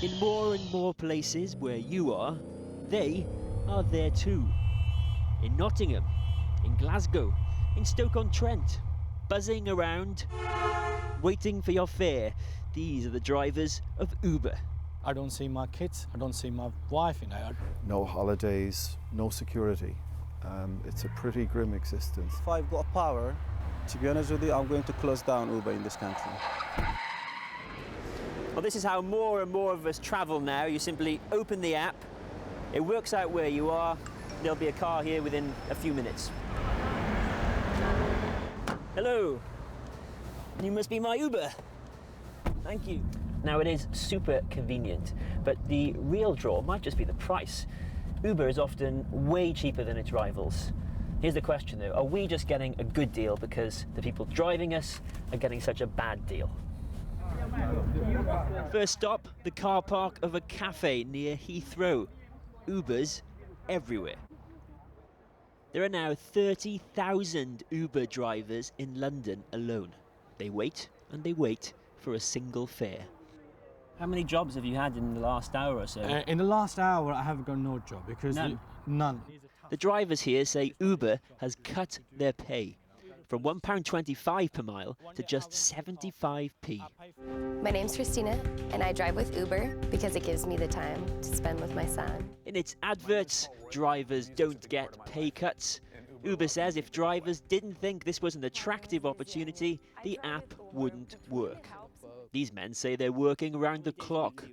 In more and more places where you are, they are there too. In Nottingham, in Glasgow, in Stoke-on-Trent, buzzing around, waiting for your fare. These are the drivers of Uber. I don't see my kids, I don't see my wife, No holidays, no security. It's a pretty grim existence. If I've got power, to be honest with you, I'm going to close down Uber in this country. Well, this is how more and more of us travel now. You simply open the app, it works out where you are, there'll be a car here within a few minutes. Hello, you must be my Uber. Thank you. Now, it is super convenient, but the real draw might just be the price. Uber is often way cheaper than its rivals. Here's the question though, are we just getting a good deal because the people driving us are getting such a bad deal? First stop, the car park of a cafe near Heathrow. Ubers everywhere. There are now 30,000 Uber drivers in London alone. They wait and they wait for a single fare. How many jobs have you had in the last hour or so? In the last hour, I haven't got no job because none. The drivers here say Uber has cut their pay from £1.25 per mile to just 75p. My name's Christina, and I drive with Uber because it gives me the time to spend with my son. In its adverts, drivers don't get pay cuts. Uber says if drivers didn't think this was an attractive opportunity, the app wouldn't work. These men say they're working around the clock.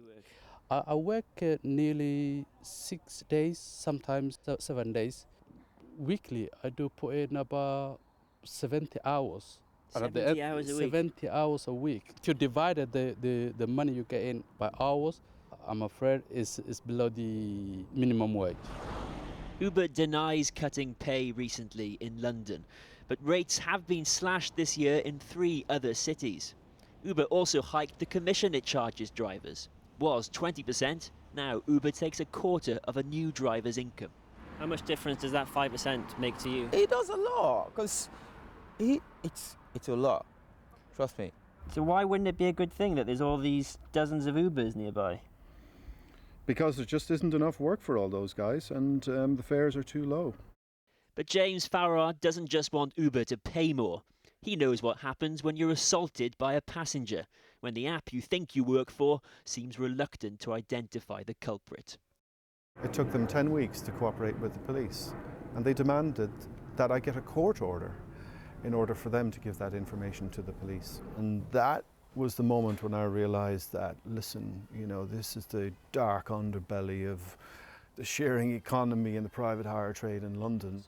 I work nearly 6 days, sometimes 7 days. Weekly, I do put in about 70 hours. 70 hours a week? 70 hours a week. If you divide the money you get in by hours, I'm afraid is below the minimum wage. Uber denies cutting pay recently in London, but rates have been slashed this year in 3 other cities. Uber also hiked the commission it charges drivers. Was 20%, now Uber takes a quarter of a new driver's income. How much difference does that 5% make to you? It does a lot, because it's a lot, trust me. So why wouldn't it be a good thing that there's all these dozens of Ubers nearby? Because there just isn't enough work for all those guys, and the fares are too low. But James Farrar doesn't just want Uber to pay more. He knows what happens when you're assaulted by a passenger, when the app you think you work for seems reluctant to identify the culprit. It took them 10 weeks to cooperate with the police, and they demanded that I get a court order in order for them to give that information to the police. And that was the moment when I realised that, listen, this is the dark underbelly of the sharing economy and the private hire trade in London.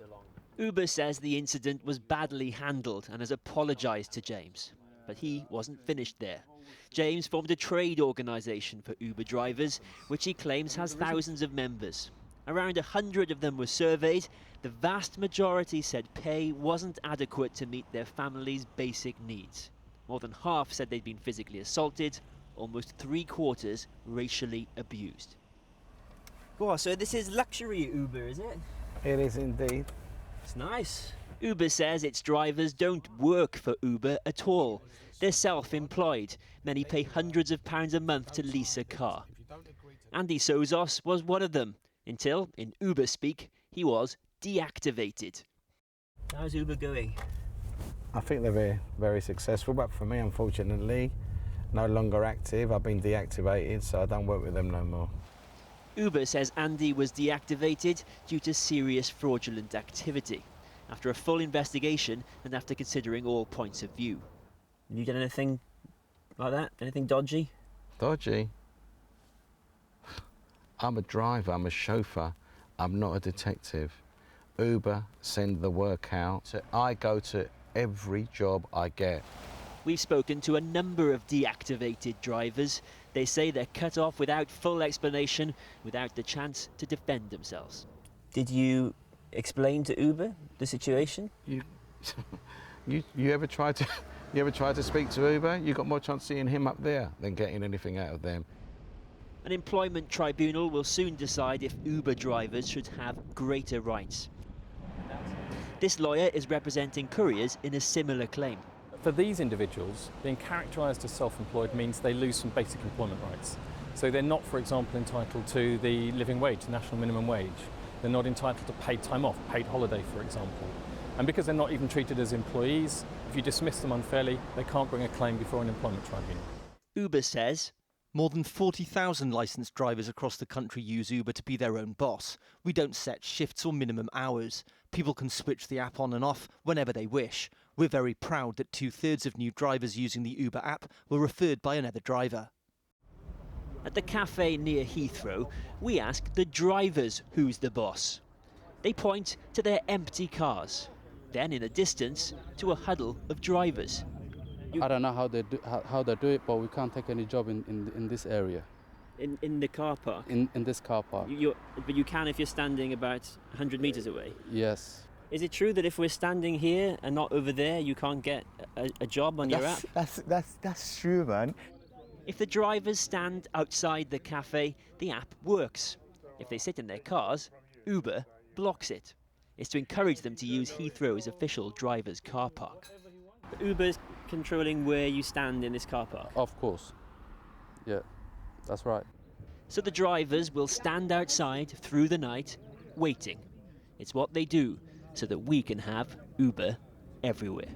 Uber says the incident was badly handled and has apologised to James. But he wasn't finished there. James formed a trade organisation for Uber drivers, which he claims has thousands of members. Around 100 of them were surveyed. The vast majority said pay wasn't adequate to meet their family's basic needs. More than half said they'd been physically assaulted, almost 3/4 racially abused. Oh, so this is luxury Uber, is it? It is indeed. It's nice. Uber says its drivers don't work for Uber at all. They're self-employed. Many pay hundreds of pounds a month to lease a car. Andy Sozos was one of them, until, in Uber speak, he was deactivated. How's Uber going? I think they're very, very successful, but for me, unfortunately, no longer active. I've been deactivated, so I don't work with them no more. Uber says Andy was deactivated due to serious fraudulent activity. After a full investigation and after considering all points of view. Have you done anything like that? Anything dodgy? Dodgy? I'm a driver, I'm a chauffeur, I'm not a detective. Uber send the work out, so I go to every job I get. We've spoken to a number of deactivated drivers. They say they're cut off without full explanation, without the chance to defend themselves. Did you explain to Uber the situation? You ever try to speak to Uber? You got more chance seeing him up there than getting anything out of them. An employment tribunal will soon decide if Uber drivers should have greater rights. This lawyer is representing couriers in a similar claim. For these individuals, being characterised as self-employed means they lose some basic employment rights. So they're not, for example, entitled to the living wage, the national minimum wage. They're not entitled to paid time off, paid holiday, for example. And because they're not even treated as employees, if you dismiss them unfairly, they can't bring a claim before an employment tribunal. Uber says more than 40,000 licensed drivers across the country use Uber to be their own boss. We don't set shifts or minimum hours. People can switch the app on and off whenever they wish. We're very proud that 2/3 of new drivers using the Uber app were referred by another driver. at the cafe near Heathrow, we ask the drivers who's the boss. They point to their empty cars, then in the distance to a huddle of drivers. I don't know how they do it, but we can't take any job in this area. In the car park? In this car park. But you can if you're standing about 100 metres away? Yes. Is it true that if we're standing here and not over there, you can't get a job on your app? That's true, man. If the drivers stand outside the cafe, the app works. If they sit in their cars, Uber blocks it. It's to encourage them to use Heathrow's official driver's car park. But Uber's controlling where you stand in this car park? Of course. Yeah, that's right. So the drivers will stand outside through the night, waiting. It's what they do so that we can have Uber everywhere.